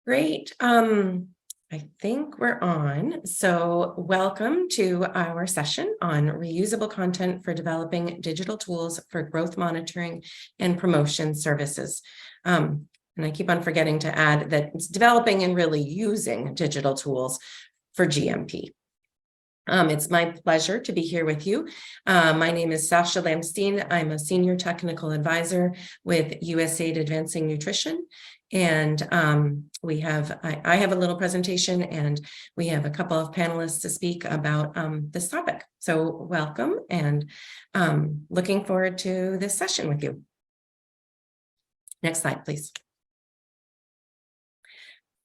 Great. I think we're on. So welcome to our session on reusable content for developing digital tools for growth monitoring and promotion services. And I keep on forgetting to add that it's developing and really using digital tools for GMP. It's my pleasure to be here with you. My name is Sasha Lamstein. I'm a senior technical advisor with USAID Advancing Nutrition. And I have a little presentation, and we have a couple of panelists to speak about this topic. So welcome, and looking forward to this session with you. Next slide, please.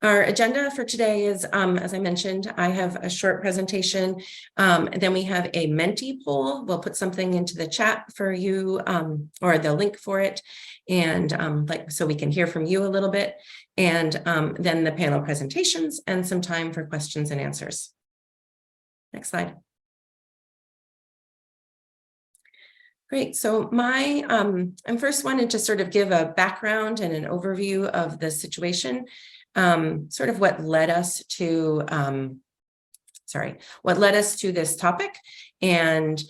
Our agenda for today is, as I mentioned, I have a short presentation, and then we have a mentee poll. We'll put something into the chat for you, or the link for it, and so we can hear from you a little bit, and then the panel presentations and some time for questions and answers. Next slide. Great. So I'm first wanted to sort of give a background and an overview of the situation. Sort of what led us to this topic, and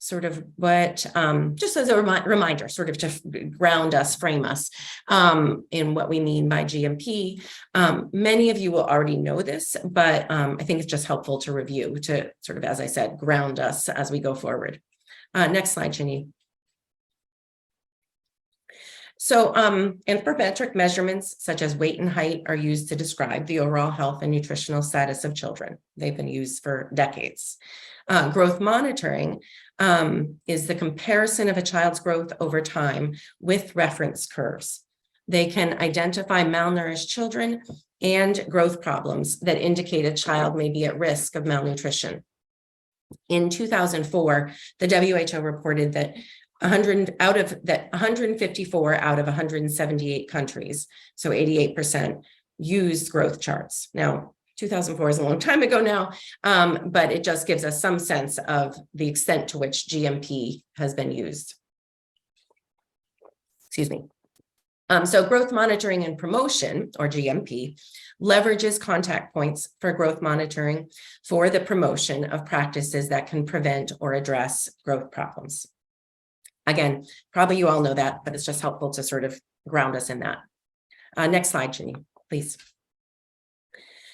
sort of what, just as a reminder, sort of to ground us, frame us in what we mean by GMP. Many of you will already know this, but I think it's just helpful to review, to sort of, as I said, ground us as we go forward. Next slide, Ginny. So anthropometric measurements such as weight and height are used to describe the overall health and nutritional status of children. They've been used for decades. Growth monitoring is the comparison of a child's growth over time with reference curves. They can identify malnourished children and growth problems that indicate a child may be at risk of malnutrition. In 2004, the WHO reported that 154 out of 178 countries, so 88%, used growth charts. Now, 2004 is a long time ago now, but it just gives us some sense of the extent to which GMP has been used. Excuse me. So growth monitoring and promotion, or GMP, leverages contact points for growth monitoring for the promotion of practices that can prevent or address growth problems. Again, probably you all know that, but it's just helpful to sort of ground us in that. Next slide, Ginny, please.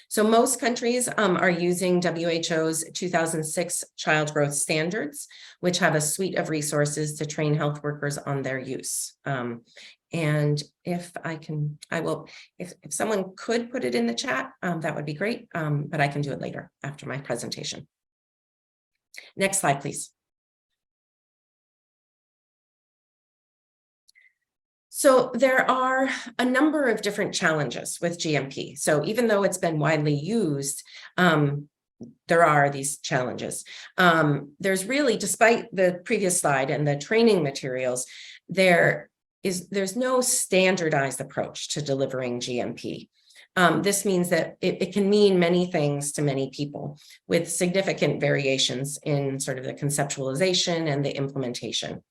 So most countries are using WHO's 2006 Child Growth Standards, which have a suite of resources to train health workers on their use. And if someone could put it in the chat, that would be great, but I can do it later after my presentation. Next slide, please. So there are a number of different challenges with GMP. So even though it's been widely used, there are these challenges. There's really, despite the previous slide and the training materials, there's no standardized approach to delivering GMP. This means that it can mean many things to many people, with significant variations in sort of the conceptualization and the implementation.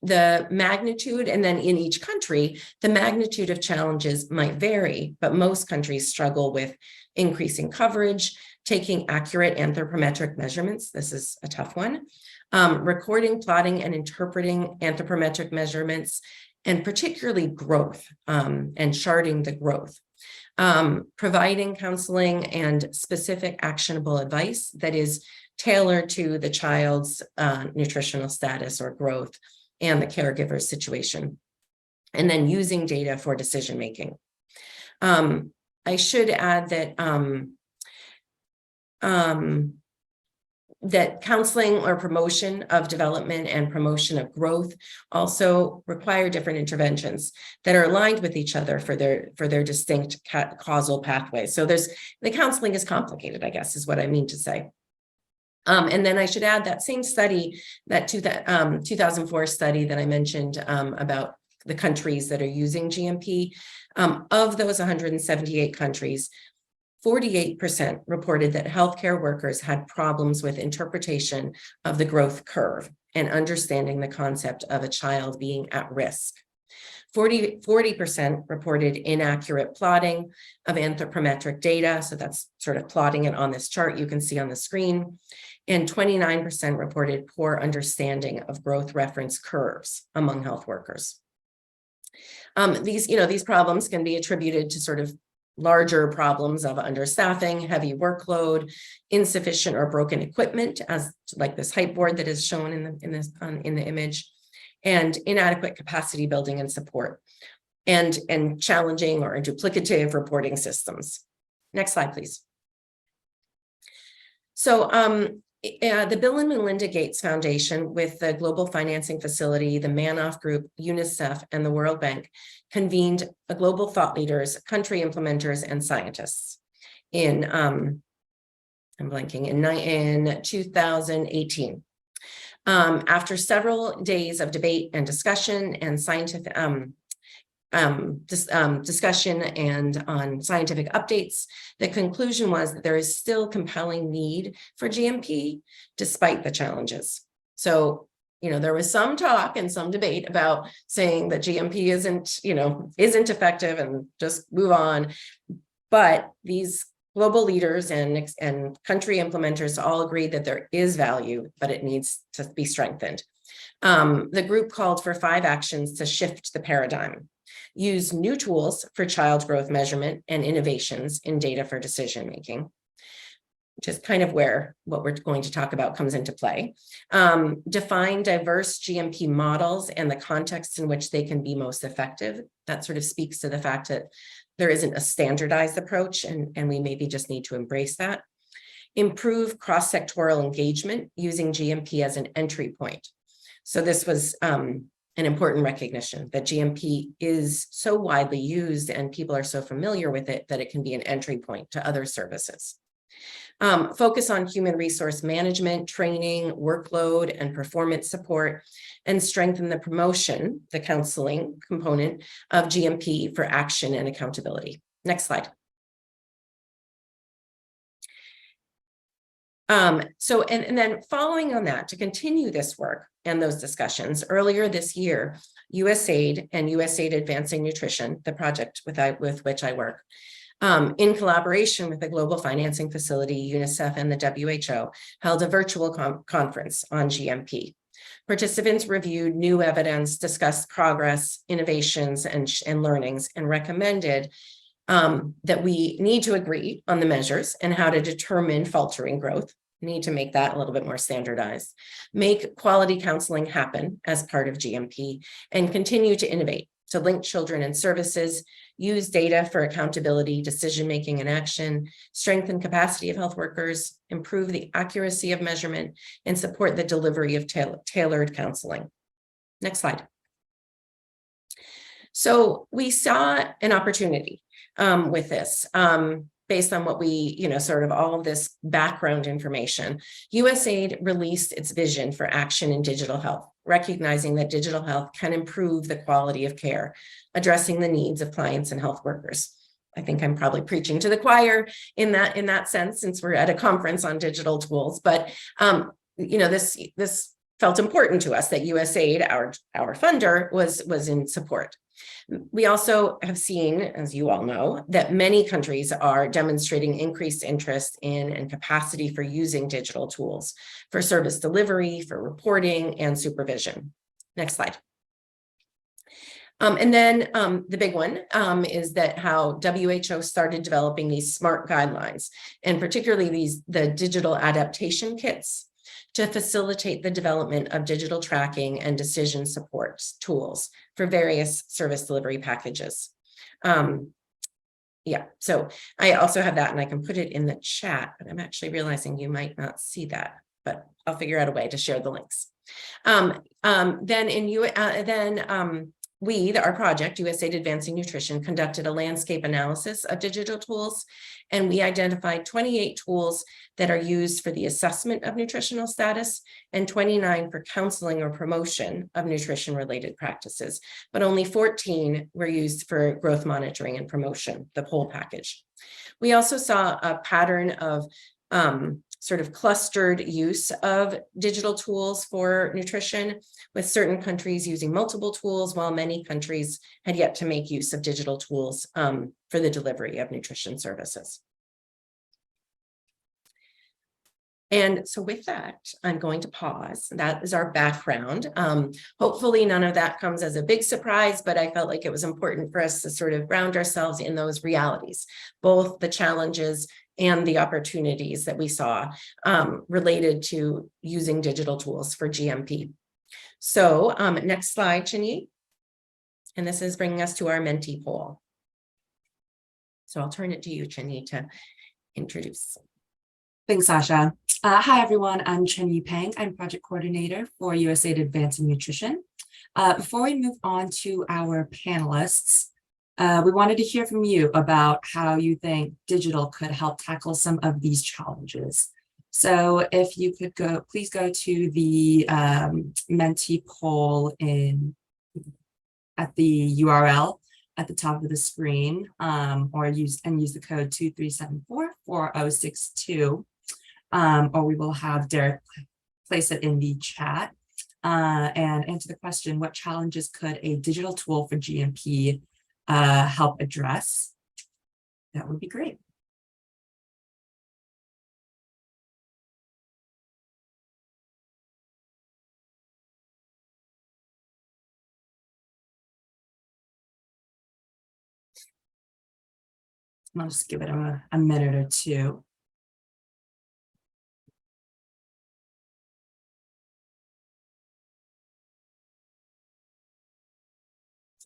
The magnitude, and then in each country, the magnitude of challenges might vary, but most countries struggle with increasing coverage, taking accurate anthropometric measurements. This is a tough one. Recording, plotting, and interpreting anthropometric measurements, and particularly growth, and charting the growth. Providing counseling and specific actionable advice that is tailored to the child's nutritional status or growth and the caregiver's situation, and then using data for decision making. I should add that that counseling or promotion of development and promotion of growth also require different interventions that are aligned with each other for their distinct causal pathways. So the counseling is complicated, I guess, is what I mean to say. And then I should add that same study, that 2004 study that I mentioned about the countries that are using GMP, of those 178 countries, 48% reported that healthcare workers had problems with interpretation of the growth curve and understanding the concept of a child being at risk 40% reported inaccurate plotting of anthropometric data. So that's sort of plotting it on this chart you can see on the screen. And 29% reported poor understanding of growth reference curves among health workers. These problems can be attributed to sort of larger problems of understaffing, heavy workload, insufficient or broken equipment, as like this height board that is shown in the image, and inadequate capacity building and support, and challenging or duplicative reporting systems. Next slide, please. So the Bill and Melinda Gates Foundation, with the Global Financing Facility, the Manoff Group, UNICEF, and the World Bank, convened a global thought leaders, country implementers, and scientists in, I'm blanking, in 2018. After several days of debate and discussion and scientific discussion and on scientific updates, the conclusion was that there is still compelling need for GMP despite the challenges. So, there was some talk and some debate about saying that GMP isn't effective and just move on. But these global leaders and country implementers all agreed that there is value, but it needs to be strengthened. The group called for 5 actions to shift the paradigm. Use new tools for child growth measurement and innovations in data for decision making, which is kind of where what we're going to talk about comes into play. Define diverse GMP models and the context in which they can be most effective. That sort of speaks to the fact that there isn't a standardized approach, and we maybe just need to embrace that. Improve cross-sectoral engagement using GMP as an entry point. So this was an important recognition that GMP is so widely used and people are so familiar with it that it can be an entry point to other services. Focus on human resource management, training, workload, and performance support, and strengthen the promotion, the counseling component of GMP for action and accountability. Next slide. And then following on that, to continue this work and those discussions, earlier this year, USAID and USAID Advancing Nutrition, the project with which I work, in collaboration with the Global Financing Facility, UNICEF, and the WHO, held a virtual conference on GMP. Participants reviewed new evidence, discussed progress, innovations, and learnings, and recommended that we need to agree on the measures and how to determine faltering growth. We need to make that a little bit more standardized. Make quality counseling happen as part of GMP, and continue to innovate to link children and services, use data for accountability, decision-making, and action, strengthen capacity of health workers, improve the accuracy of measurement, and support the delivery of tailored counseling. Next slide. So we saw an opportunity with this, based on what we, sort of all of this background information. USAID released its vision for action in digital health, recognizing that digital health can improve the quality of care, addressing the needs of clients and health workers. I think I'm probably preaching to the choir in that sense, since we're at a conference on digital tools. But this felt important to us that USAID, our funder, was in support. We also have seen, as you all know, that many countries are demonstrating increased interest in and capacity for using digital tools for service delivery, for reporting, and supervision. Next slide. And then the big one is that how WHO started developing these smart guidelines, and particularly the digital adaptation kits, to facilitate the development of digital tracking and decision support tools for various service delivery packages. So I also have that, and I can put it in the chat, but I'm actually realizing you might not see that, but I'll figure out a way to share the links. Our project, USAID Advancing Nutrition, conducted a landscape analysis of digital tools, and we identified 28 tools that are used for the assessment of nutritional status and 29 for counseling or promotion of nutrition-related practices, but only 14 were used for growth monitoring and promotion, the whole package. We also saw a pattern of sort of clustered use of digital tools for nutrition, with certain countries using multiple tools, while many countries had yet to make use of digital tools for the delivery of nutrition services. And so with that, I'm going to pause. That is our background. Hopefully none of that comes as a big surprise, but I felt like it was important for us to sort of ground ourselves in those realities, both the challenges and the opportunities that we saw related to using digital tools for GMP. So next slide, Chini. And this is bringing us to our mentee poll. So I'll turn it to you, Chini, to introduce. Thanks, Sasha. Hi, everyone. I'm Chen-Yi Peng. I'm project coordinator for USAID Advancing Nutrition. Before we move on to our panelists, we wanted to hear from you about how you think digital could help tackle some of these challenges. So if you could please go to the mentee poll at the URL at the top of the screen, or use the code 23744062. Or we will have Derek place it in the chat and answer the question, what challenges could a digital tool for GMP help address? That would be great. I'll just give it a minute or two.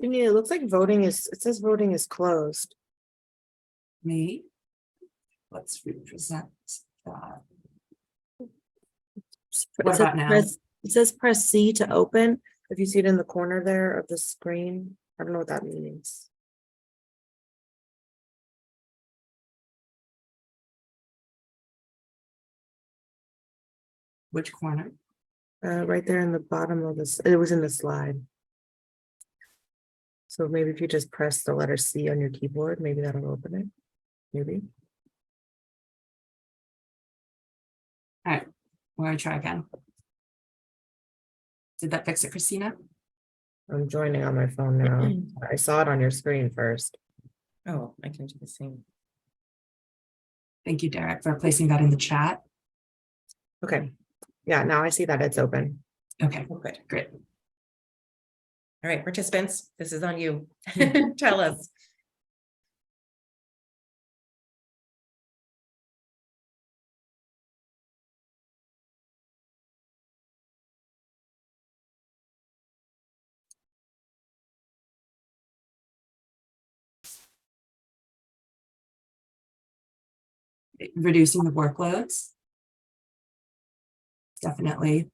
It looks like it says voting is closed. Me. Let's represent that. What about now? It says press C to open. If you see it in the corner there of the screen, I don't know what that means. Which corner? Right there in the bottom of this, it was in the slide. So maybe if you just press the letter C on your keyboard, maybe that'll open it. Maybe. All right, we're gonna try again. Did that fix it, Christina? I'm joining on my phone now. I saw it on your screen first. Oh, I can do the same. Thank you, Derek, for placing that in the chat. Okay. Yeah, now I see that it's open. Okay, Oh, good. great. All right, participants, this is on you. Tell us. Reducing the workloads. Definitely.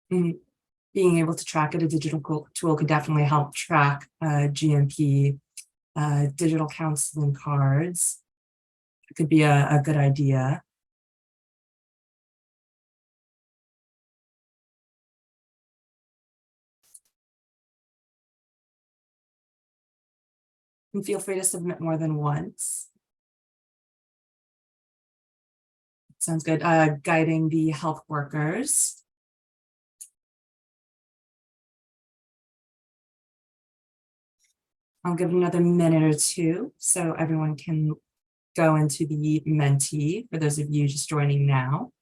Being able to track it, a digital tool could definitely help track GMP digital counseling cards. It could be a good idea. And feel free to submit more than once. Sounds good. Guiding the health workers. I'll give it another minute or two so everyone can go into the mentee, for those of you just joining now.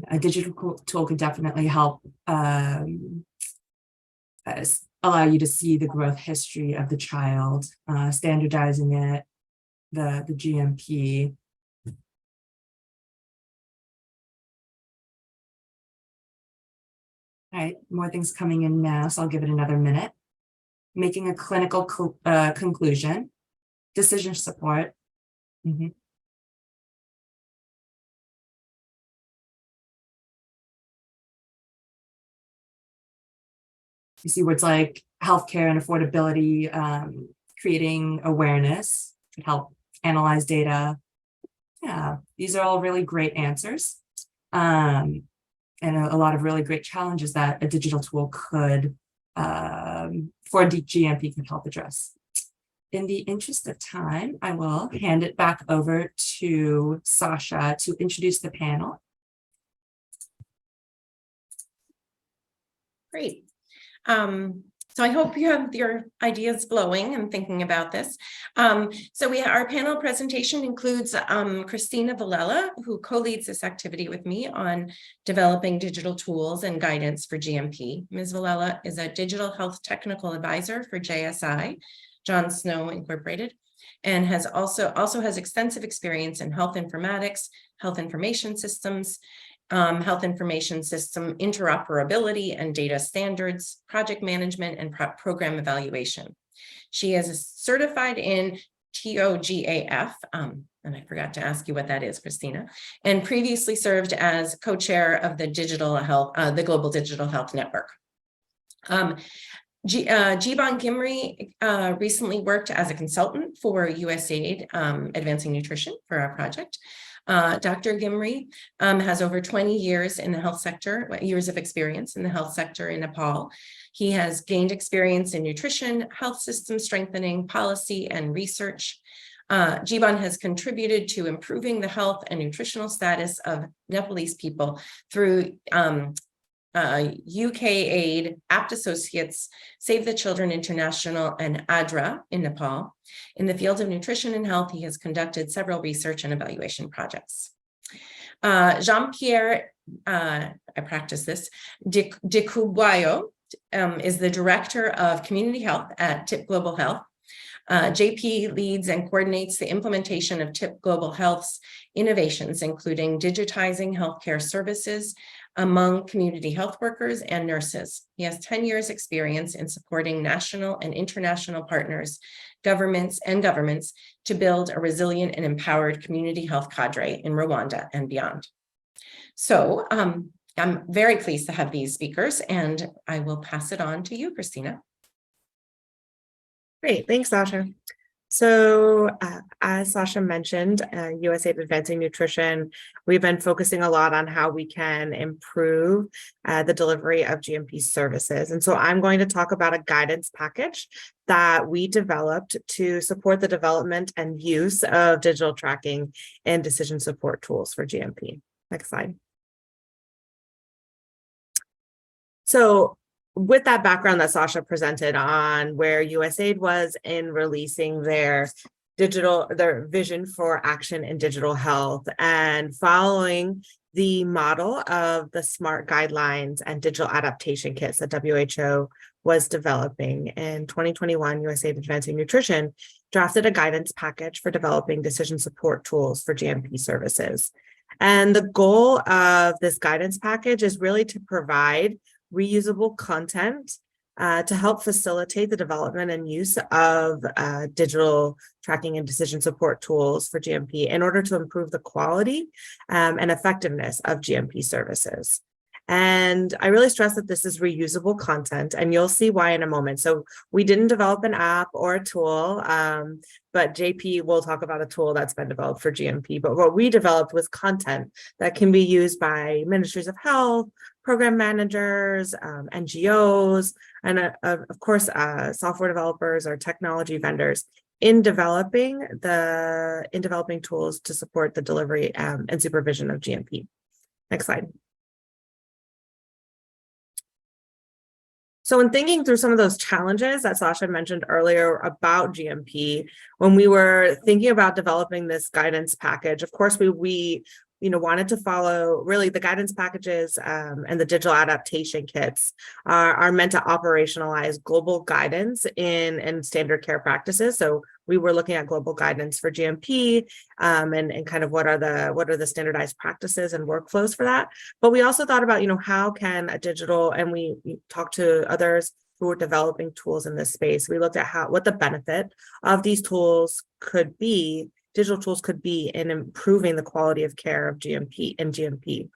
A digital tool could definitely help allow you to see the growth history of the child, standardizing it, the GMP. All right, more things coming in now, so I'll give it another minute. Making a clinical conclusion, decision support. You see words like healthcare and affordability, creating awareness, could help analyze data. Yeah, these are all really great answers. And a lot of really great challenges that a digital tool could, for GMP could help address. In the interest of time, I will hand it back over to Sasha to introduce the panel. Great. So I hope you have your ideas flowing and thinking about this. So our panel presentation includes Christina Villela, who co-leads this activity with me on developing digital tools and guidance for GMP. Ms. Villela is a digital health technical advisor for JSI, John Snow Incorporated, and has also has extensive experience in health informatics, health information systems, health information system interoperability and data standards, project management, and program evaluation. She is certified in TOGAF, and I forgot to ask you what that is, Christina, and previously served as co-chair of the Global Digital Health Network. Jiban Gimri recently worked as a consultant for USAID Advancing Nutrition for our project. Dr. Gimri has over 20 years in the health sector, years of experience in the health sector in Nepal. He has gained experience in nutrition, health system strengthening, policy, and research. Jiban has contributed to improving the health and nutritional status of Nepalese people through UKAID, Apt Associates, Save the Children International, and ADRA in Nepal. In the field of nutrition and health, he has conducted several research and evaluation projects. Jean-Pierre, I practice this, Dekubayo is the Director of Community Health at TIP Global Health. JP leads and coordinates the implementation of TIP Global Health's innovations, including digitizing healthcare services among community health workers and nurses. He has 10 years experience in supporting national and international partners, governments to build a resilient and empowered community health cadre in Rwanda and beyond. So I'm very pleased to have these speakers, and I will pass it on to you, Christina. Great, thanks, Sasha. So as Sasha mentioned, USAID Advancing Nutrition, we've been focusing a lot on how we can improve the delivery of GMP services. And so I'm going to talk about a guidance package that we developed to support the development and use of digital tracking and decision support tools for GMP. Next slide. So with that background that Sasha presented on where USAID was in releasing their vision for action in digital health and following the model of the SMART guidelines and digital adaptation kits that WHO was developing in 2021, USAID Advancing Nutrition drafted a guidance package for developing decision support tools for GMP services. And the goal of this guidance package is really to provide reusable content to help facilitate the development and use of digital tracking and decision support tools for GMP in order to improve the quality and effectiveness of GMP services. And I really stress that this is reusable content, and you'll see why in a moment. So we didn't develop an app or a tool, but JP will talk about a tool that's been developed for GMP. But what we developed was content that can be used by ministries of health, program managers, NGOs, and of course, software developers or technology vendors in developing tools to support the delivery and supervision of GMP. Next slide. So in thinking through some of those challenges that Sasha mentioned earlier about GMP, when we were thinking about developing this guidance package, of course, we wanted to follow really the guidance packages and the digital adaptation kits are meant to operationalize global guidance in standard care practices. So we were looking at global guidance for GMP and kind of what are the standardized practices and workflows for that. But we also thought about, how can a digital, and we talked to others who are developing tools in this space. We looked at what the benefit of these tools could be, digital tools could be in improving the quality of care of GMP.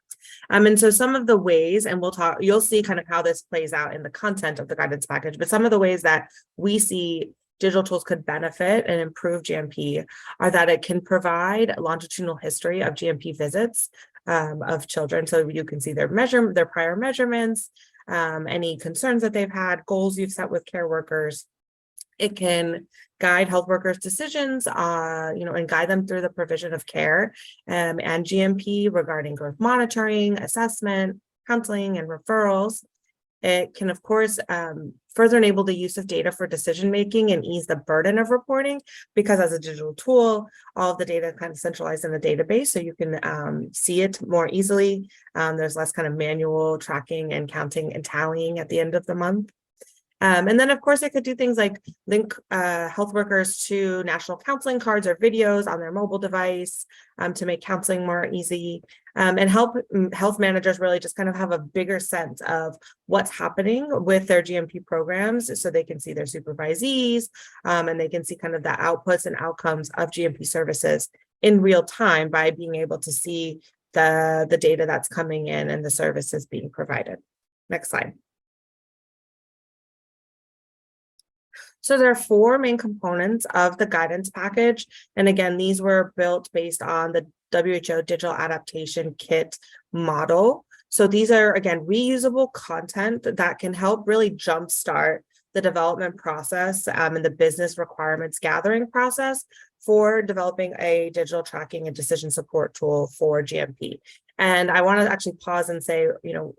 And so some of the ways, and you'll see kind of how this plays out in the content of the guidance package, but some of the ways that we see digital tools could benefit and improve GMP are that it can provide longitudinal history of GMP visits of children. So you can see their prior measurements, any concerns that they've had, goals you've set with care workers. It can guide health workers' decisions, and guide them through the provision of care and GMP regarding growth monitoring, assessment, counseling, and referrals. It can, of course, further enable the use of data for decision-making and ease the burden of reporting, because as a digital tool, all of the data kind of centralized in a database, so you can see it more easily. There's less kind of manual tracking and counting and tallying at the end of the month. And then, of course, it could do things like link health workers to national counseling cards or videos on their mobile device to make counseling more easy, and help health managers really just kind of have a bigger sense of what's happening with their GMP programs, so they can see their supervisees and they can see kind of the outputs and outcomes of GMP services in real time by being able to see the data that's coming in and the services being provided. Next slide. So there are 4 main components of the guidance package. And again, these were built based on the WHO Digital Adaptation Kit model. So these are, again, reusable content that can help really jumpstart the development process and the business requirements gathering process for developing a digital tracking and decision support tool for GMP. And I want to actually pause and say,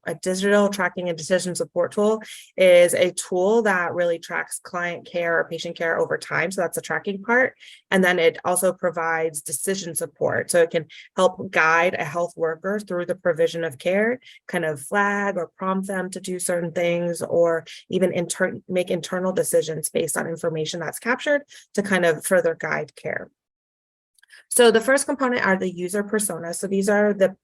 a digital tracking and decision support tool is a tool that really tracks client care or patient care over time. So that's the tracking part. And then it also provides decision support. So it can help guide a health worker through the provision of care, kind of flag or prompt them to do certain things, or even make internal decisions based on information that's captured to kind of further guide care. So the first component are the user personas. So these are the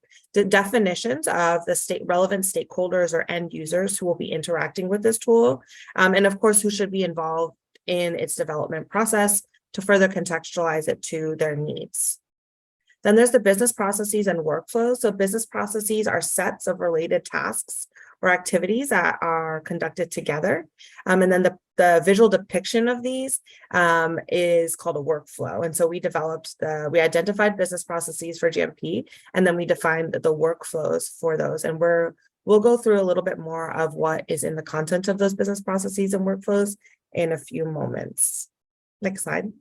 definitions of the relevant stakeholders or end users who will be interacting with this tool, and of course, who should be involved in its development process to further contextualize it to their needs. Then there's the business processes and workflows. So business processes are sets of related tasks or activities that are conducted together. And then the visual depiction of these is called a workflow. And so we identified business processes for GMP, and then we defined the workflows for those. And we'll go through a little bit more of what is in the content of those business processes and workflows in a few moments. Next slide.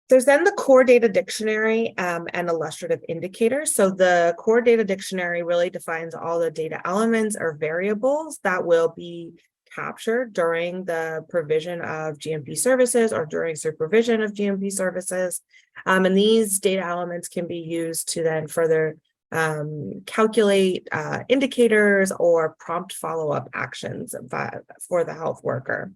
There's then the core data dictionary and illustrative indicators. So the core data dictionary really defines all the data elements or variables that will be captured during the provision of GMP services or during supervision of GMP services. And these data elements can be used to then further calculate indicators or prompt follow-up actions for the health worker.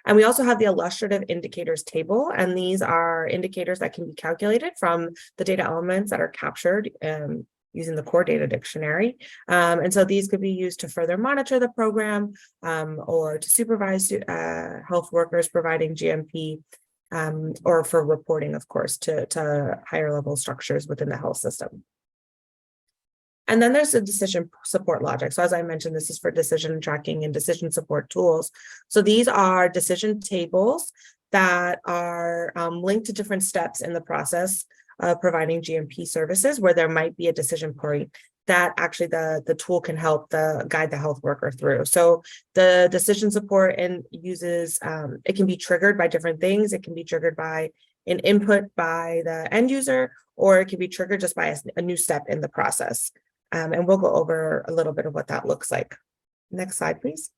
And we also have the illustrative indicators table, and these are indicators that can be calculated from the data elements that are captured using the core data dictionary. And so these could be used to further monitor the program or to supervise health workers providing GMP, or for reporting, of course, to higher level structures within the health system. And then there's the decision support logic. So as I mentioned, this is for decision tracking and decision support tools. So these are decision tables that are linked to different steps in the process of providing GMP services, where there might be a decision point that actually the tool can help guide the health worker through. So the decision support uses, it can be triggered by different things. It can be triggered by an input by the end user, or it can be triggered just by a new step in the process. And we'll go over a little bit of what that looks like. Next slide, please.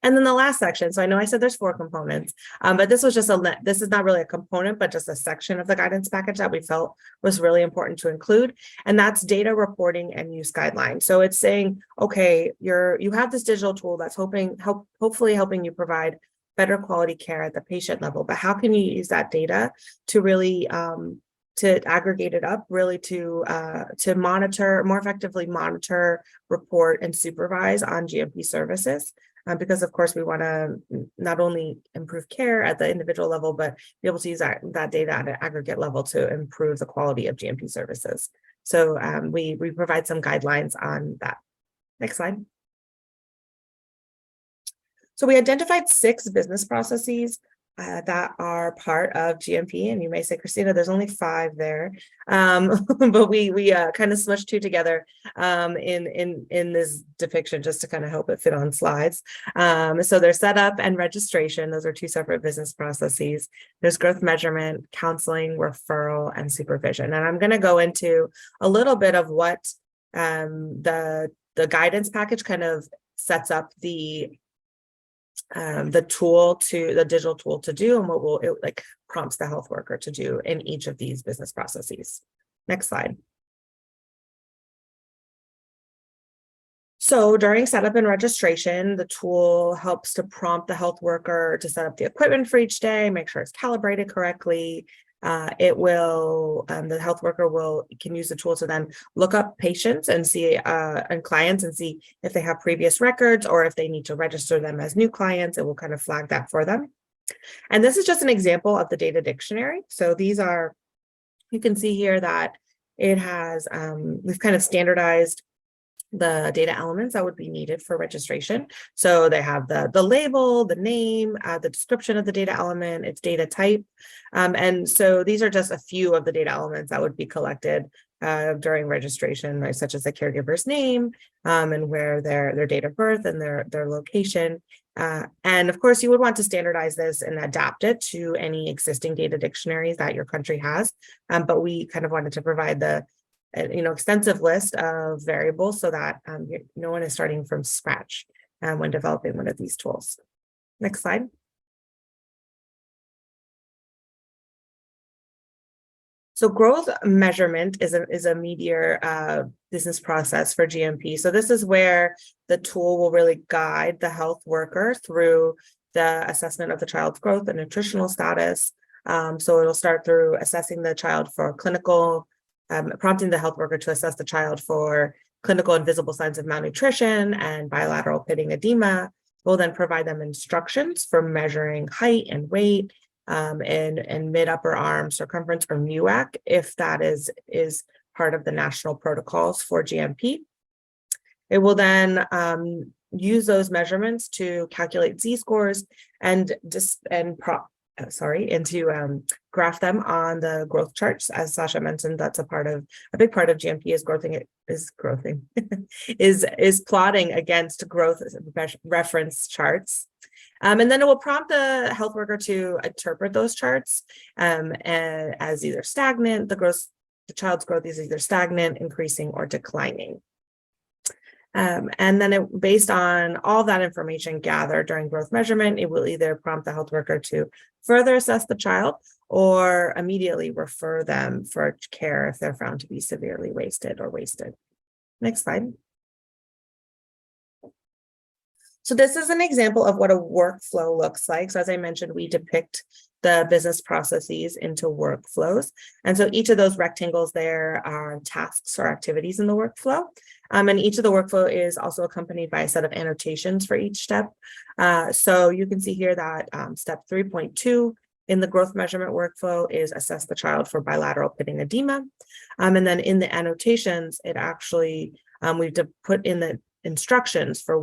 And then the last section. So I know I said there's 4 components, but this was just this is not really a component, but just a section of the guidance package that we felt was really important to include. And that's data reporting and use guidelines. So it's saying, okay, you have this digital tool that's hopefully helping you provide better quality care at the patient level, but how can you use that data to really to aggregate it up, really to more effectively monitor, report, and supervise on GMP services because of course we want to not only improve care at the individual level, but be able to use that data at an aggregate level to improve the quality of GMP services. So we provide some guidelines on that. Next slide. So we identified 6 business processes that are part of GMP, and you may say, Christina, there's only 5 there, but we kind of smushed 2 together in this depiction just to kind of help it fit on slides. So there's setup and registration; those are 2 separate business processes. There's growth measurement, counseling, referral, and supervision. And I'm going to go into a little bit of what the guidance package kind of sets up the digital tool to do, and what it prompts the health worker to do in each of these business processes. Next slide. So during setup and registration, the tool helps to prompt the health worker to set up the equipment for each day, make sure it's calibrated correctly. The health worker can use the tool to then look up patients and see and clients and see if they have previous records, or if they need to register them as new clients. It will kind of flag that for them. And this is just an example of the data dictionary. So these are, you can see here that it has, we've kind of standardized the data elements that would be needed for registration. So they have the label, the name, the description of the data element, its data type. And so these are just a few of the data elements that would be collected during registration, right, such as the caregiver's name and where their date of birth and their location. And of course, you would want to standardize this and adapt it to any existing data dictionaries that your country has. But we kind of wanted to provide the extensive list of variables so that no one is starting from scratch when developing one of these tools. Next slide. So growth measurement is a meatier business process for GMP. So this is where the tool will really guide the health worker through the assessment of the child's growth and nutritional status. So it'll start through assessing the child for clinical, prompting the health worker to assess the child for clinical and visible signs of malnutrition and bilateral pitting edema. We'll then provide them instructions for measuring height and weight, and mid-upper arm circumference, or MUAC, if that is part of the national protocols for GMP. It will then use those measurements to calculate Z-scores and to graph them on the growth charts. As Sasha mentioned, that's a big part of GMP is plotting against growth reference charts. And then it will prompt the health worker to interpret those charts as either stagnant. The child's growth is either stagnant, increasing, or declining. And then based on all that information gathered during growth measurement, it will either prompt the health worker to further assess the child or immediately refer them for care if they're found to be severely wasted. Next slide. So this is an example of what a workflow looks like. So as I mentioned, we depict the business processes into workflows. And so each of those rectangles there are tasks or activities in the workflow. And each of the workflow is also accompanied by a set of annotations for each step. So you can see here that step 3.2 in the growth measurement workflow is assess the child for bilateral pitting edema. And then in the annotations, it actually, we've put in the instructions for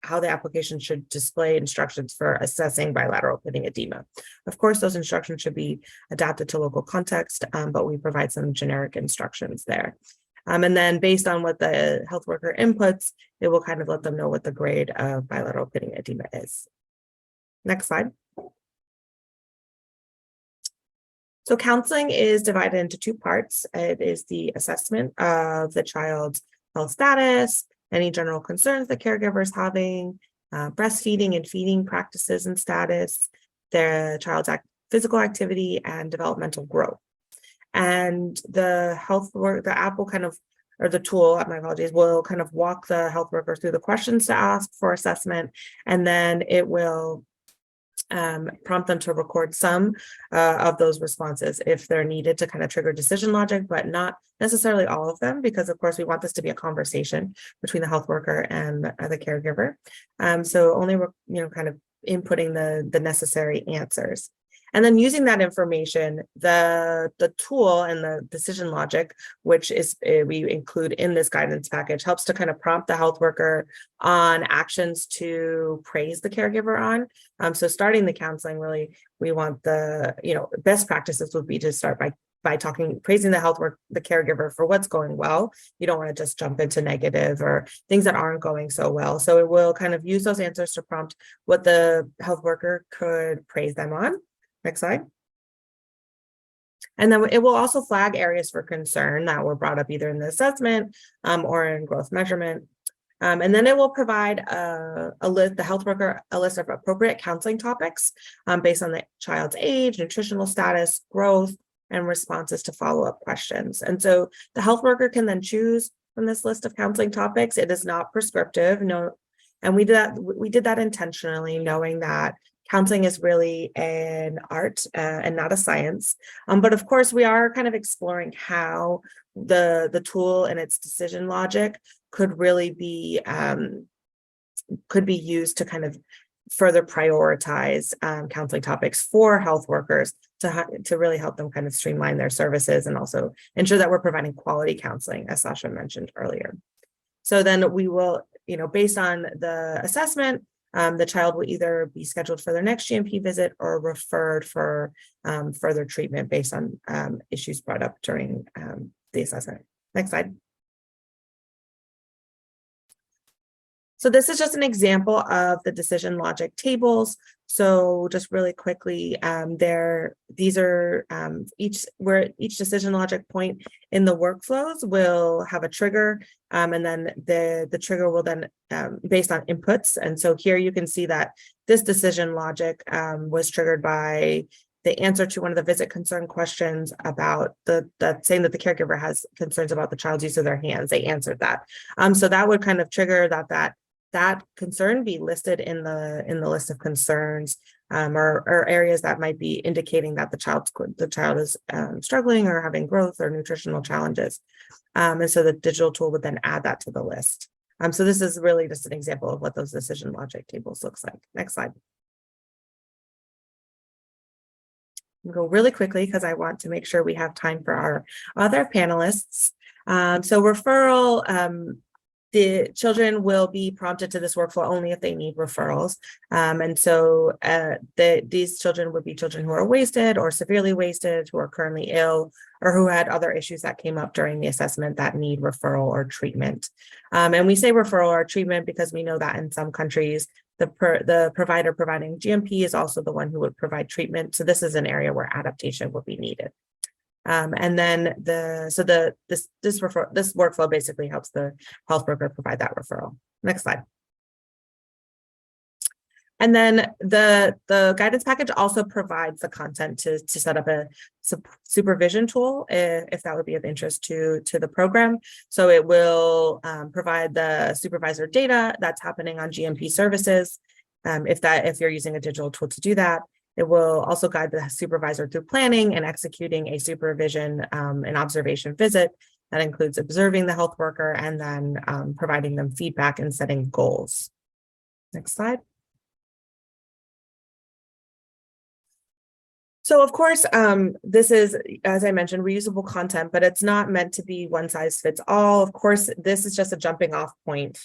how the application should display instructions for assessing bilateral pitting edema. Of course, those instructions should be adapted to local context, but we provide some generic instructions there. And then based on what the health worker inputs, it will kind of let them know what the grade of bilateral pitting edema is. Next slide. So counseling is divided into 2 parts. It is the assessment of the child's health status, any general concerns the caregiver is having, breastfeeding and feeding practices and status, their child's physical activity and developmental growth. And the app will the tool, my apologies, will kind of walk the health worker through the questions to ask for assessment. And then it will prompt them to record some of those responses if they're needed to kind of trigger decision logic, but not necessarily all of them, because of course we want this to be a conversation between the health worker and the caregiver. So only, kind of inputting the necessary answers. And then using that information, the tool and the decision logic, which is we include in this guidance package, helps to kind of prompt the health worker on actions to praise the caregiver on. So starting the counseling, really, we want the, best practices would be to start by praising the caregiver for what's going well. You don't want to just jump into negative or things that aren't going so well. So it will kind of use those answers to prompt what the health worker could praise them on. Next slide. And then it will also flag areas for concern that were brought up either in the assessment or in growth measurement. And then it will provide the health worker a list of appropriate counseling topics based on the child's age, nutritional status, growth, and responses to follow-up questions. And so the health worker can then choose from this list of counseling topics. It is not prescriptive, and we did that intentionally, knowing that counseling is really an art and not a science. But of course, we are kind of exploring how the tool and its decision logic could really be used to kind of further prioritize counseling topics for health workers to really help them kind of streamline their services and also ensure that we're providing quality counseling, as Sasha mentioned earlier. So then we will, based on the assessment, the child will either be scheduled for their next GMP visit or referred for further treatment based on issues brought up during the assessment. Next slide. So this is just an example of the decision logic tables. So just really quickly, these are where each decision logic point in the workflows will have a trigger, and then the trigger will then based on inputs. And so here you can see that this decision logic was triggered by the answer to one of the visit concern questions about saying that the caregiver has concerns about the child's use of their hands. They answered that. So that would kind of trigger that concern be listed in the list of concerns or areas that might be indicating that the child is struggling or having growth or nutritional challenges. And so the digital tool would then add that to the list. So this is really just an example of what those decision logic tables looks like. Next slide. I'll go really quickly because I want to make sure we have time for our other panelists. So referral, the children will be prompted to this workflow only if they need referrals. And so these children would be children who are wasted or severely wasted, who are currently ill, or who had other issues that came up during the assessment that need referral or treatment. And we say referral or treatment because we know that in some countries, the provider providing GMP is also the one who would provide treatment. So this is an area where adaptation would be needed. And then this workflow basically helps the health worker provide that referral. Next slide. And then the guidance package also provides the content to set up a supervision tool if that would be of interest to the program. So it will provide the supervisor data that's happening on GMP services. If you're using a digital tool to do that. It will also guide the supervisor through planning and executing a supervision and observation visit that includes observing the health worker and then providing them feedback and setting goals. Next slide. So of course, this is, as I mentioned, reusable content, but it's not meant to be one size fits all. Of course, this is just a jumping off point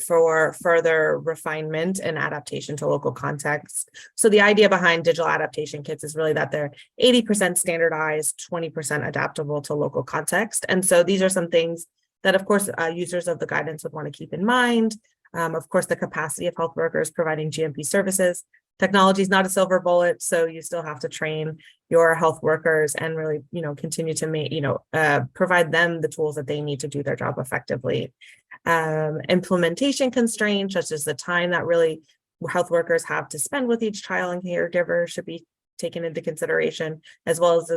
for further refinement and adaptation to local contexts. So the idea behind digital adaptation kits is really that they're 80% standardized, 20% adaptable to local context. And so these are some things that, of course, users of the guidance would want to keep in mind. Of course, the capacity of health workers providing GMP services. Technology is not a silver bullet, so you still have to train your health workers and really, continue to provide them the tools that they need to do their job effectively. Implementation constraints, such as the time that really health workers have to spend with each child and caregiver, should be taken into consideration, as well as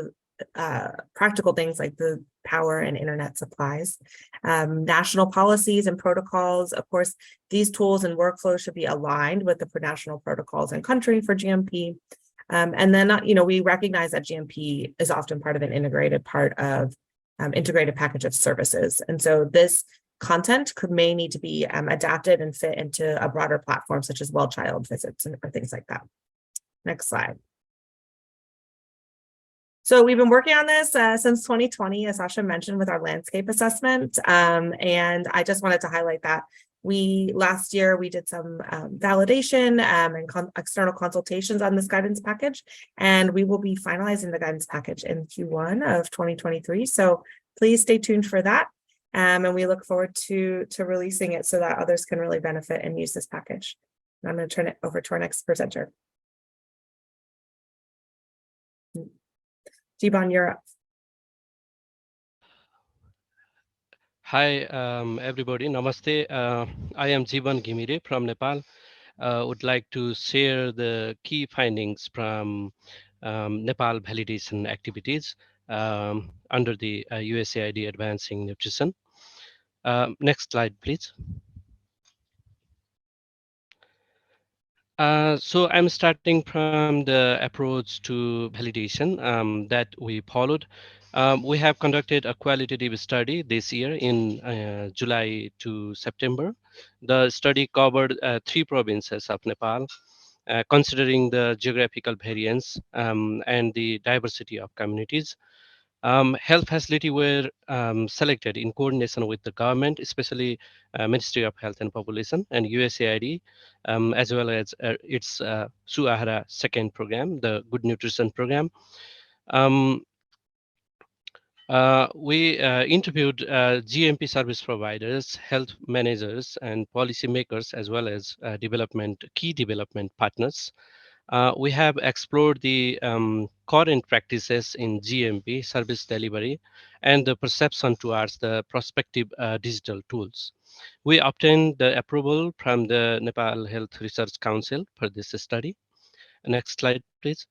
practical things like the power and internet supplies. National policies and protocols, of course, these tools and workflows should be aligned with the national protocols and country for GMP. And then, we recognize that GMP is often part of an integrated package of services. And so this content may need to be adapted and fit into a broader platform, such as well child visits or things like that. Next slide. So we've been working on this since 2020, as Sasha mentioned, with our landscape assessment. And I just wanted to highlight that last year we did some validation and external consultations on this guidance package, and we will be finalizing the guidance package in Q1 of 2023. So please stay tuned for that. And we look forward to releasing it so that others can really benefit and use this package. And I'm going to turn it over to our next presenter. Jiban, you're up. Hi, everybody. Namaste. I am Jiban Ghimire from Nepal. Would like to share the key findings from Nepal validation activities under the USAID Advancing Nutrition. Next slide, please. So I'm starting from the approach to validation that we followed. We have conducted a qualitative study this year in July to September. The study covered 3 provinces of Nepal, considering the geographical variance and the diversity of communities. Health facility were selected in coordination with the government, especially Ministry of Health and Population and USAID, as well as its Suahara second program, the Good Nutrition program. We interviewed GMP service providers, health managers, and policymakers, as well as key development partners. We have explored the current practices in GMP service delivery and the perception towards the prospective digital tools. We obtained the approval from the Nepal Health Research Council for this study. Next slide, please.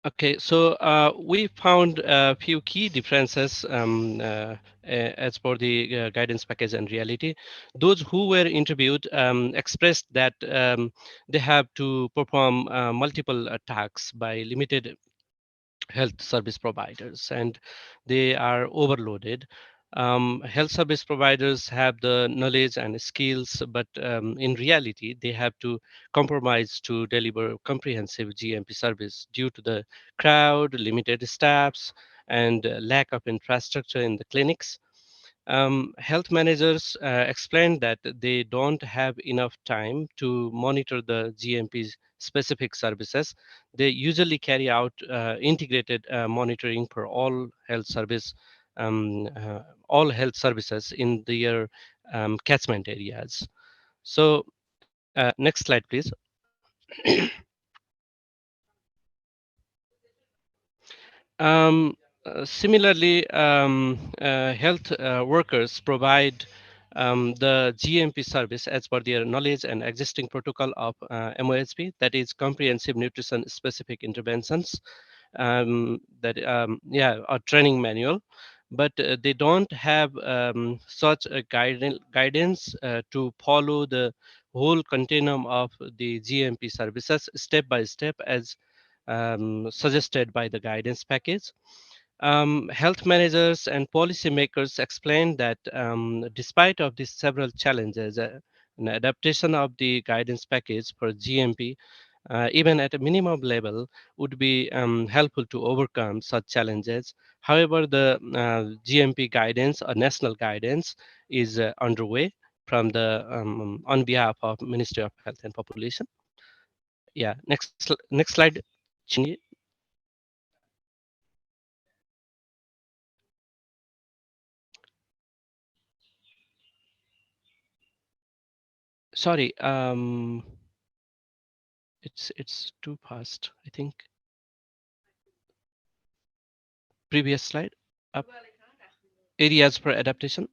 Okay, so we found a few key differences as per the guidance package and reality. Those who were interviewed expressed that they have to perform multiple tasks by limited health service providers, and they are overloaded. Health service providers have the knowledge and skills, but in reality, they have to compromise to deliver comprehensive GMP service due to the crowd, limited staffs, and lack of infrastructure in the clinics. Health managers explained that they don't have enough time to monitor the GMP specific services. They usually carry out integrated monitoring for all health services in their catchment areas. So next slide, please. Similarly, health workers provide the GMP service as per their knowledge and existing protocol of MOSP, that is comprehensive nutrition specific interventions, a training manual, but they don't have such a guidance to follow the whole continuum of the GMP services step by step as suggested by the guidance package. Health managers and policymakers explained that despite of these several challenges, an adaptation of the guidance package for GMP, even at a minimum level, would be helpful to overcome such challenges. However, the GMP guidance or national guidance is underway from the on behalf of Ministry of Health and Population. Yeah, next slide. Chingy. Sorry, it's too fast, I think. Previous slide up. Areas for adaptation.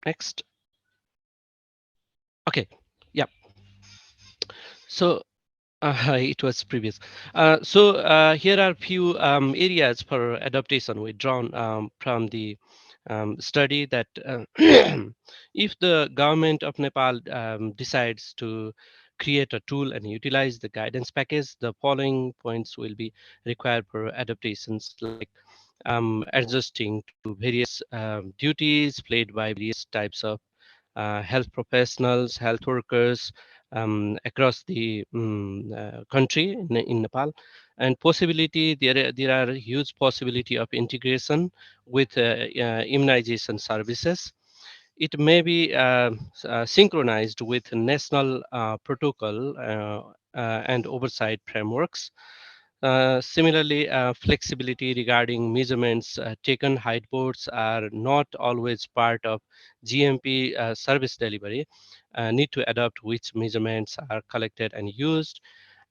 Next. Okay. Yeah. So it was previous. Here are few areas for adaptation withdrawn from the study that if the government of Nepal decides to create a tool and utilize the guidance package, the following points will be required for adaptations, like adjusting to various duties played by various types of health professionals, health workers across the country in Nepal, and possibility there are huge possibility of integration with immunization services. It may be synchronized with national protocol and oversight frameworks. Similarly, flexibility regarding measurements taken. Height boards are not always part of GMP service delivery. Need to adopt which measurements are collected and used.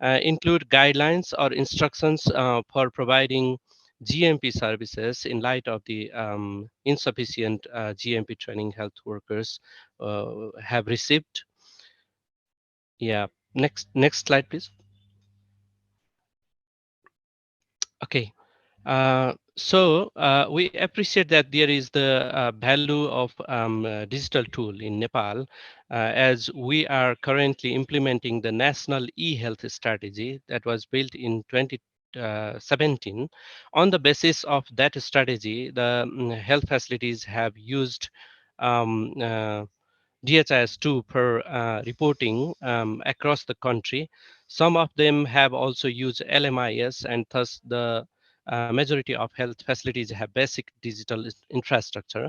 Include guidelines or instructions for providing GMP services in light of the insufficient GMP training health workers have received. Yeah. Next slide, please. Okay. We appreciate that there is the value of digital tool in Nepal, as we are currently implementing the national e-health strategy that was built in 2017. On the basis of that strategy, the health facilities have used um, uh, DHIS2 per reporting across the country. Some of them have also used LMIS, and thus the majority of health facilities have basic digital infrastructure.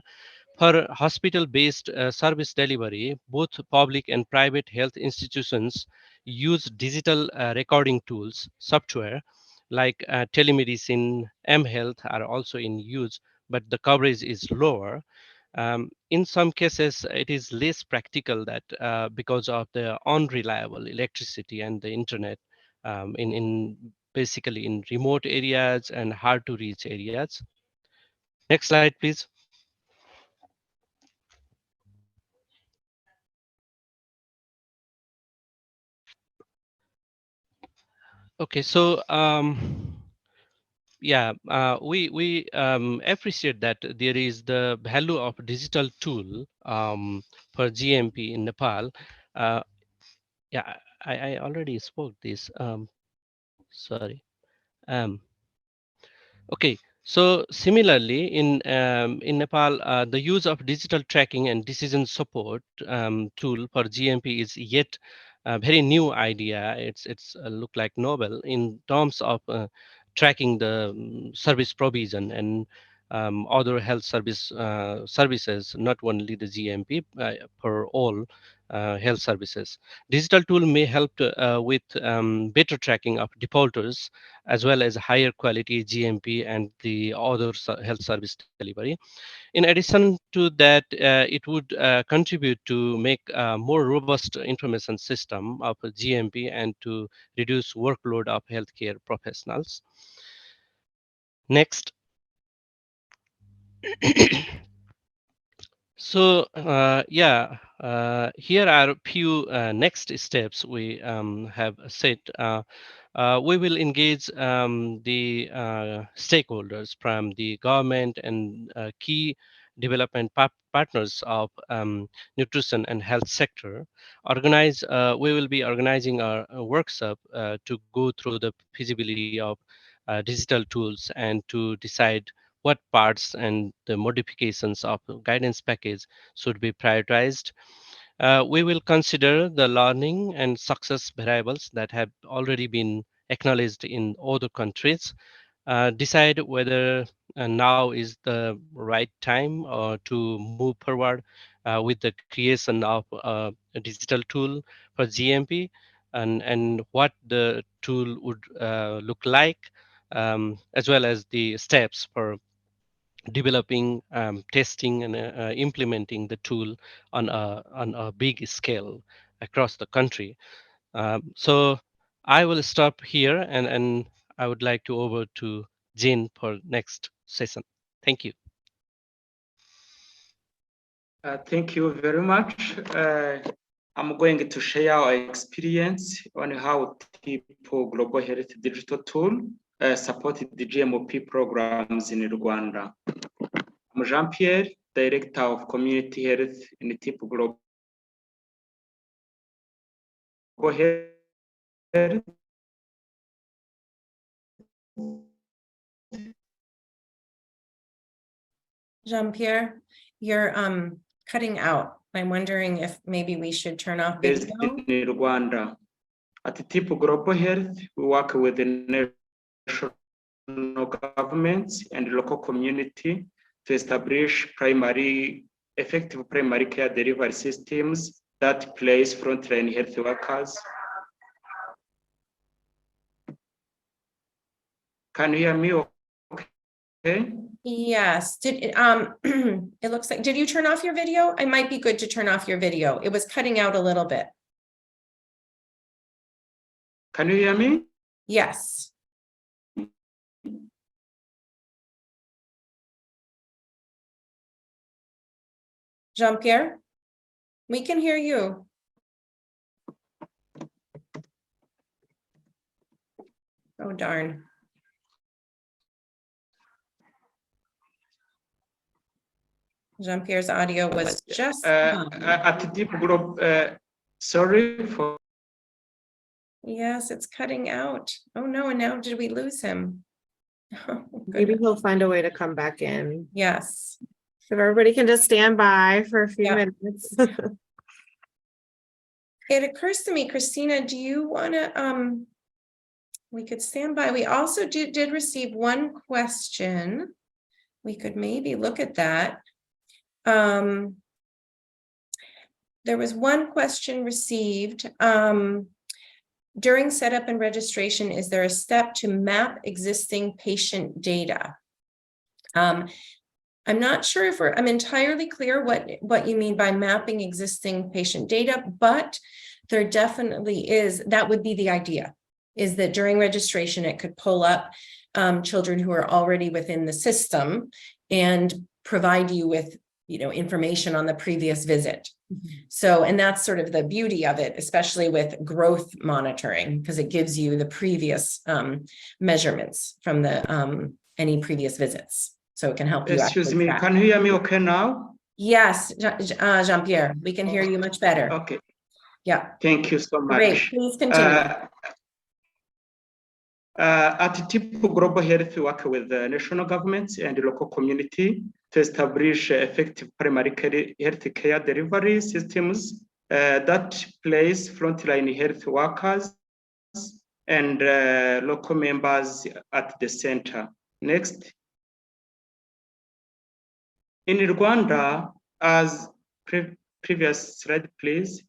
For hospital-based service delivery, both public and private health institutions use digital recording tools, software like telemedicine, mHealth are also in use, but the coverage is lower. In some cases, it is less practical that because of the unreliable electricity and the internet in basically in remote areas and hard to reach areas. Next slide, please. Okay, so yeah, we appreciate that there is the value of digital tool for GMP in Nepal. Uh, yeah, I already spoke this. Sorry. Um, Okay, so similarly in Nepal, the use of digital tracking and decision support tool for GMP is yet a very new idea. It's look like novel in terms of tracking the service provision and other health services, not only the GMP for all health services. Digital tool may help with better tracking of defaulters as well as higher quality GMP and the other health service delivery. In addition to that, it would contribute to make a more robust information system of GMP and to reduce workload of healthcare professionals. Next. Here are a few next steps we have set. We will engage the stakeholders from the government and key development partners of nutrition and health sector. We will be organizing a workshop to go through the feasibility of digital tools and to decide what parts and the modifications of the guidance package should be prioritized. We will consider the learning and success variables that have already been acknowledged in other countries, decide whether now is the right time to move forward with the creation of a digital tool for GMP, and what the tool would look like, as well as the steps for developing, testing, and implementing the tool on a big scale across the country. So I will stop here, and I would like to over to Jane for next session. Thank you. Thank you very much. I'm going to share our experience on how TIPO Global Health Digital Tool supported the GMOP programs in Rwanda. I'm Jean-Pierre, Director of Community Health in TIPO Global Health. Jean-Pierre, you're cutting out. I'm wondering if maybe we should turn off Based video. in Rwanda. At TIPO Global Health, we work with the national governments and local community to establish effective primary care delivery systems that place frontline health workers. Can you hear me okay? Yes, did it, it looks like, did you turn off your video? It might be good to turn off your video. It was cutting out a little bit. Can you hear me? Yes. Jean-Pierre, we can hear you. Oh, darn. Jean-Pierre's audio was just at TIPO Global, sorry for. yes, it's cutting out. Oh no, and now did we lose him? Oh, Maybe goodness. he'll find a way to come back in. Yes. If everybody can just stand by for a few Yeah. minutes. It occurs to me, Christina, do you want to, we could stand by. We also did receive one question. We could maybe look at that. There was one question received. During setup and registration, is there a step to map existing patient data? I'm not sure if I'm entirely clear what you mean by mapping existing patient data, but there definitely is, that would be the idea, is that during registration, it could pull up children who are already within the system and provide you with, information on the previous visit. So, and that's sort of the beauty of it, especially with growth monitoring, because it gives you the previous measurements from the any previous visits. So it can help you. Excuse me, can you hear me okay now? Yes, Jean-Pierre, we can hear you much better. Okay. Yeah. Thank you so much. Great, please continue. At TIPO Global Health, we work with the national governments and the local community to establish effective primary health care delivery systems that place frontline health workers and local members at the center. Next. In Rwanda, as previous slide, please.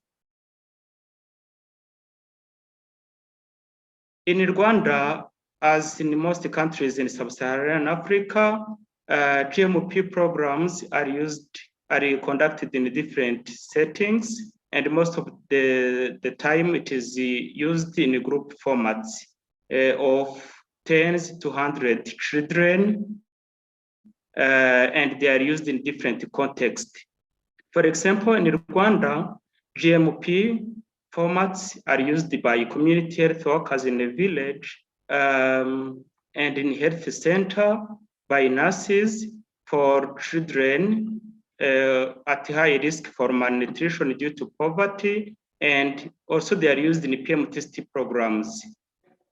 In Rwanda, as in most countries in sub-Saharan Africa, GMP programs are conducted in different settings, and most of the time it is used in group formats of tens to 100 children, and they are used in different contexts. For example, in Rwanda, GMP formats are used by community health workers in the village and in health center by nurses for children at high risk for malnutrition due to poverty, and also they are used in PMTST programs.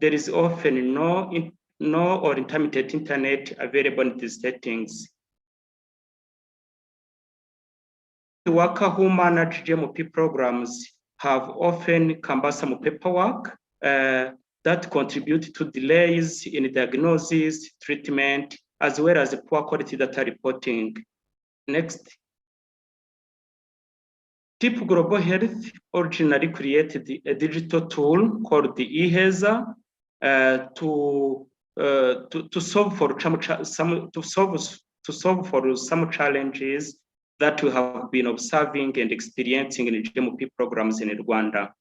There is often no or intermittent internet available in these settings. The workers who manage GMP programs have often cumbersome paperwork that contribute to delays in diagnosis, treatment, as well as poor quality data reporting. Next. TIPO Global Health originally created a digital tool called the eHESA to solve for some challenges that we have been observing and experiencing in GMP programs in Rwanda.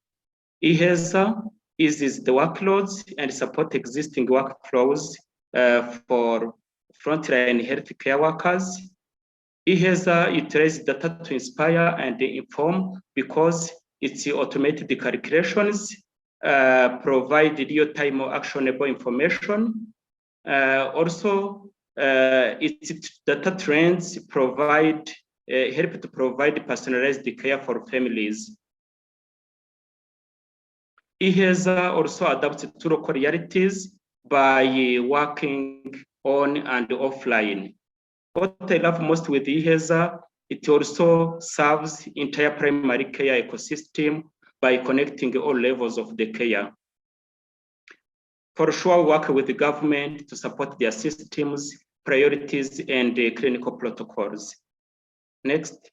eHESA eases the workloads and support existing workflows for frontline healthcare workers. IHESA utilizes data to inspire and inform because it's automated the calculations, provide real-time actionable information. Also, its data trends provide help to provide personalized care for families. IHESA also adapts to local realities by working on and offline. What I love most with IHESA, it also serves entire primary care ecosystem by connecting all levels of the care. For sure, work with the government to support their systems, priorities, and clinical protocols. Next.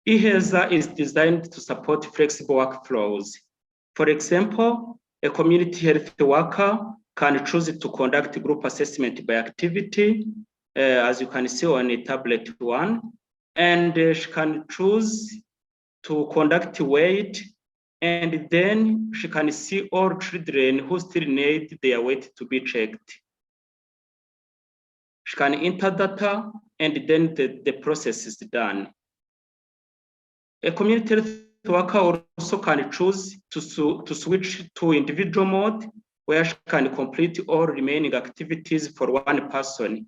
IHESA is designed to support flexible workflows. For example, a community health worker can choose to conduct group assessment by activity, as you can see on a tablet one, and she can choose to conduct weight, and then she can see all children who still need their weight to be checked. She can enter data, and then the process is done. A community health worker also can choose to switch to individual mode, where she can complete all remaining activities for one person.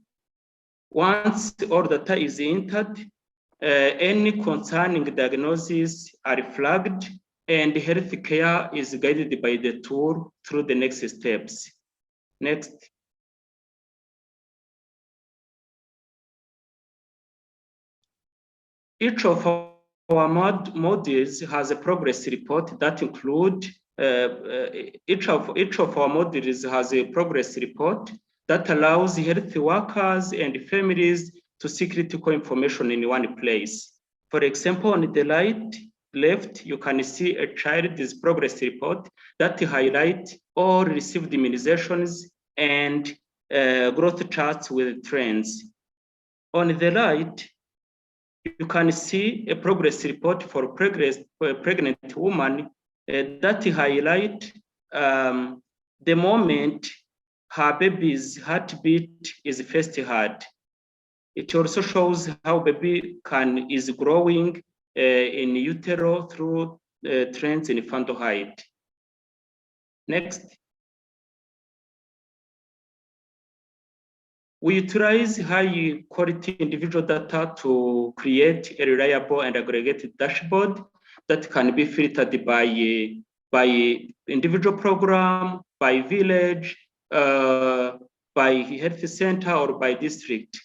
Once all data is entered, any concerning diagnoses are flagged, and healthcare is guided by the tool through the next steps. Next. Each of our modules has a progress report that include each of our modules has a progress report that allows health workers and families to see critical information in one place. For example, on the right left, you can see a child's progress report that highlights all received immunizations and growth charts with trends. On the right, you can see a progress report for pregnant woman that highlight the moment her baby's heartbeat is first heard. It also shows how baby is growing in utero through trends in fetal height. Next. We utilize high quality individual data to create a reliable and aggregated dashboard that can be filtered by individual program, by village, by health center, or by district.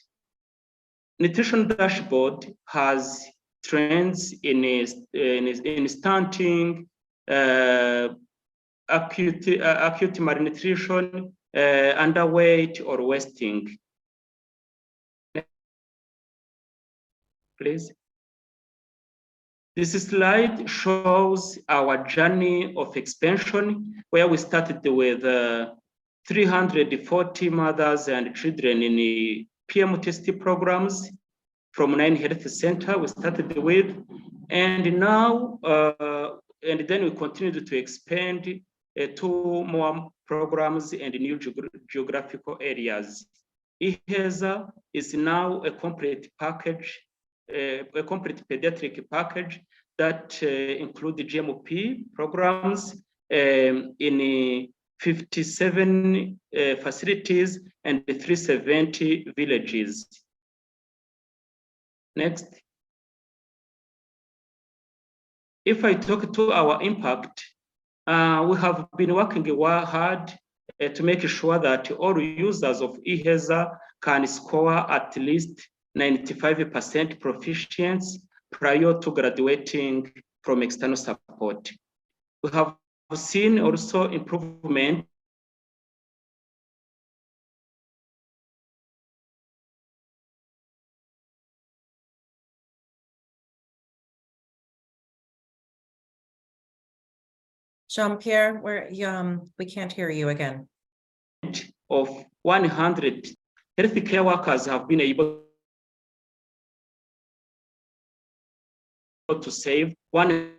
Nutrition dashboard has trends in stunting, acute malnutrition, underweight, or wasting. Please. This slide shows our journey of expansion, where we started with 340 mothers and children in the PMTST programs from 9 health centers we started with, and now, and then we continued to expand 2 more programs and new geographical areas. IHESA is now a complete package, a complete pediatric package that includes GMP programs in 57 facilities and 370 villages. Next. If I talk to our impact, we have been working hard to make sure that all users of IHESA can score at least 95% proficiency prior to graduating from external support. We have seen also improvement Jean-Pierre, we can't hear you again. Of 100 healthcare workers have been able to save 1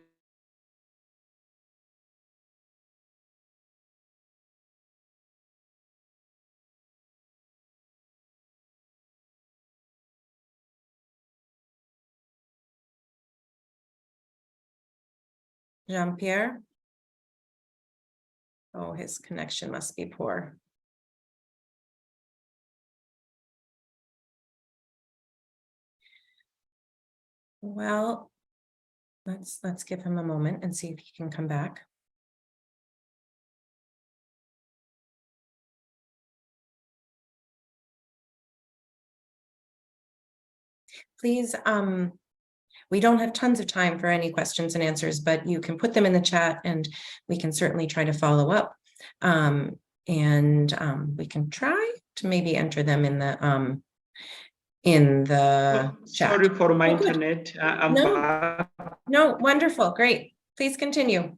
Jean-Pierre? Oh, his connection must be poor. Well, let's give him a moment and see if he can come back. Please, we don't have tons of time for any questions and answers, but you can put them in the chat and we can certainly try to follow up. We can try to maybe enter them in the chat. Sorry for my Oh, good. internet. I'm No. back. No, wonderful, great. Please continue.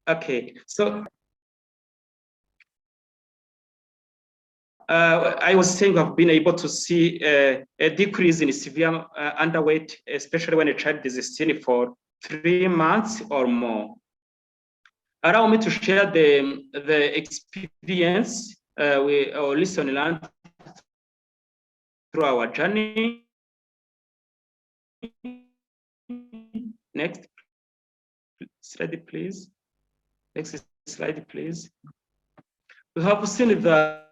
Okay, so I was saying I've been able to see a decrease in severe underweight, especially when a child is seen for 3 months or more. Allow me to share the experience we listen and learn through our journey. Next slide, please. Next slide, please. We have seen that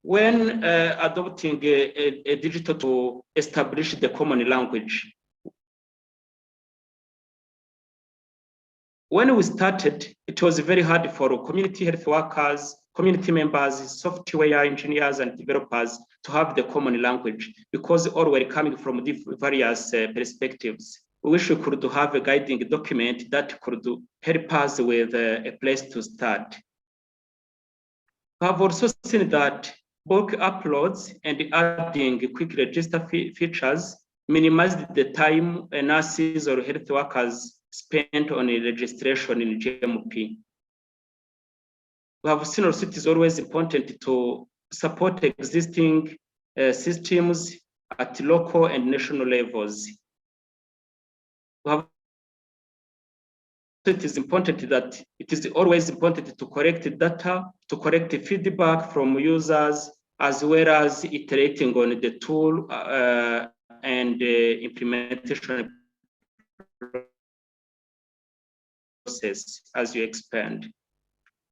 when adopting a digital to establish the common language, when we started, it was very hard for community health workers, community members, software engineers, and developers to have the common language because all were coming from various perspectives. We wish we could have a guiding document that could help us with a place to start. We have also seen that bulk uploads and adding quick register features minimized the time nurses or health workers spent on a registration in GMP. We have seen also it is always important to support existing systems at local and national levels. It is important that it is always important to correct data, to correct the feedback from users, as well as iterating on the tool and implementation process as you expand.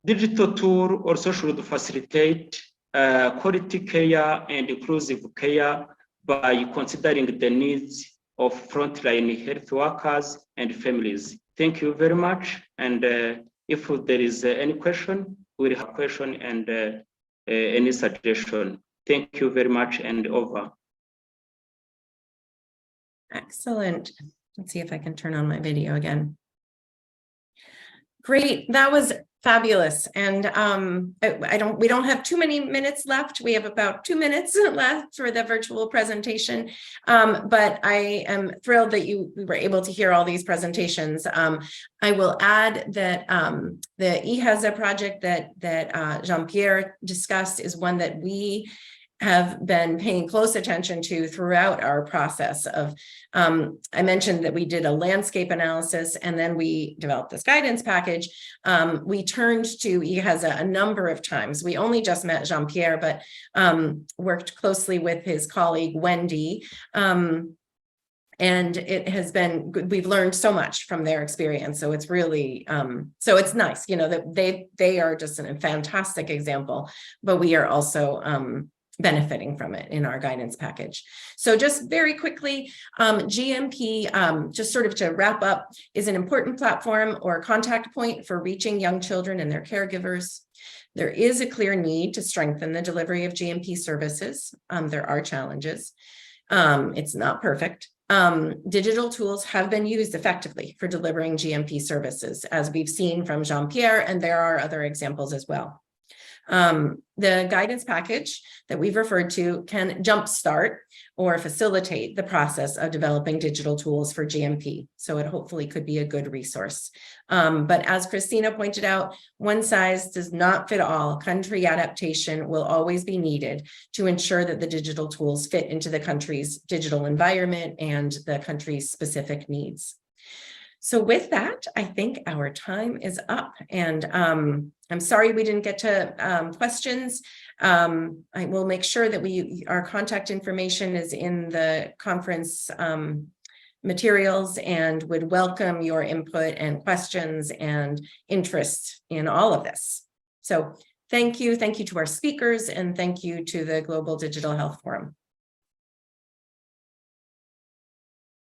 Digital tool also should facilitate quality care and inclusive care by considering the needs of frontline health workers and families. Thank you very much. And if there is any question, we'll have a question and any suggestion. Thank you very much and over. Excellent. Let's see if I can turn on my video again. Great, that was fabulous. And we don't have too many minutes left. We have about 2 minutes left for the virtual presentation. But I am thrilled that we were able to hear all these presentations. I will add that the EHAZA project that Jean-Pierre discussed is one that we have been paying close attention to throughout our process of, I mentioned that we did a landscape analysis and then we developed this guidance package. We turned to EHAZA a number of times. We only just met Jean-Pierre, but worked closely with his colleague, Wendy. And it has been good. We've learned so much from their experience. So it's really, so it's nice, you know, that they are just a fantastic example, but we are also, benefiting from it in our guidance package. So just very quickly, GMP, just sort of to wrap up, is an important platform or contact point for reaching young children and their caregivers. There is a clear need to strengthen the delivery of GMP services. There are challenges. It's not perfect. Digital tools have been used effectively for delivering GMP services, as we've seen from Jean-Pierre, and there are other examples as well. The guidance package that we've referred to can jumpstart or facilitate the process of developing digital tools for GMP. So it hopefully could be a good resource. But as Christina pointed out, one size does not fit all. Country adaptation will always be needed to ensure that the digital tools fit into the country's digital environment and the country's specific needs. So with that, I think our time is up, and I'm sorry we didn't get to questions. I will make sure that our contact information is in the conference materials, and would welcome your input and questions and interest in all of this. So thank you to our speakers, and thank you to the Global Digital Health Forum.